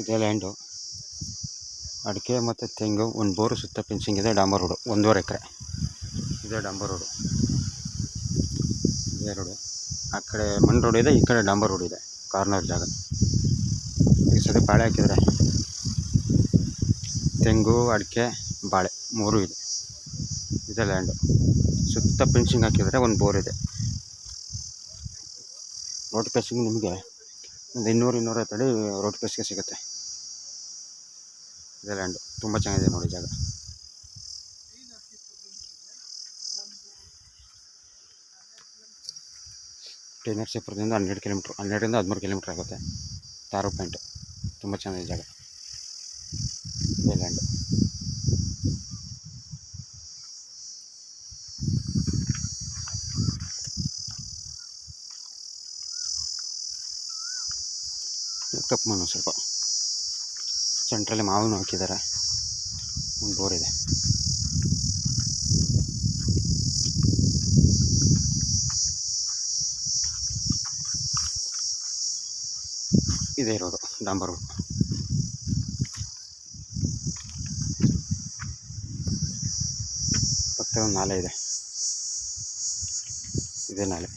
ಇದೇ ಲ್ಯಾಂಡು. ಅಡಿಕೆ ಮತ್ತು ತೆಂಗು, ಒಂದು ಬೋರು, ಸುತ್ತ ಫೆನ್ಸಿಂಗ್ ಇದೆ. ಡಾಂಬರ್ ರೋಡು 1.5 ಎಕರೆ ಇದೆ. ಡಾಂಬರ್ ರೋಡು ಇದೇ ರೋಡು. ಆ ಕಡೆ ಮಣ್ಣು ರೋಡ್ ಇದೆ, ಈ ಕಡೆ ಡಾಂಬರ್ ರೋಡ್ ಇದೆ. ಕಾರ್ನರ್ ಜಾಗ. ಈ ಸರಿ ಬಾಳೆ ಹಾಕಿದರೆ ತೆಂಗು, ಅಡಿಕೆ, ಬಾಳೆ 3 ಇದೆ. ಇದೆ ಲ್ಯಾಂಡು. ಸುತ್ತ ಫೆನ್ಸಿಂಗ್ ಹಾಕಿದರೆ ಒಂದು ಬೋರ್ ಇದೆ. ರೋಡ್ ಫೇಸಿಂಗ್ ನಿಮಗೆ ಒಂದು 200-250 ಅಡಿ ರೋಡ್ ಫೇಸ್ಗೆ ಸಿಗುತ್ತೆ. ಇದೆ ಲ್ಯಾಂಡು. ತುಂಬ ಚೆನ್ನಾಗಿದೆ ನೋಡಿ ಜಾಗ. ಟಿ ನರಸೀಪುರದಿಂದ 12 ಕಿಲೋಮೀಟ್ರ್, 12ರಿಂದ 13 ಕಿಲೋಮೀಟ್ರ್ ಆಗುತ್ತೆ. ತಾರು ಪಾಯಿಂಟು. ತುಂಬ ಚೆನ್ನಾಗಿದೆ ಜಾಗ. ಇದೆ ಲ್ಯಾಂಡು. ಕಪ್ಪು ಮಣ್ಣು ಸ್ವಲ್ಪ. ಸೆಂಟ್ರಲ್ಲಿ ಮಾವನ್ನು ಹಾಕಿದ್ದಾರೆ. ಒಂದು ಬೋರ್ ಇದೆ. ಇದೇ ರೋಡು, ಡಾಂಬರ್ ರೋಡ್. ಪಕ್ಕದ ಒಂದು ನಾಲೆ ಇದೆ. ಇದೇ ನಾಲೆ.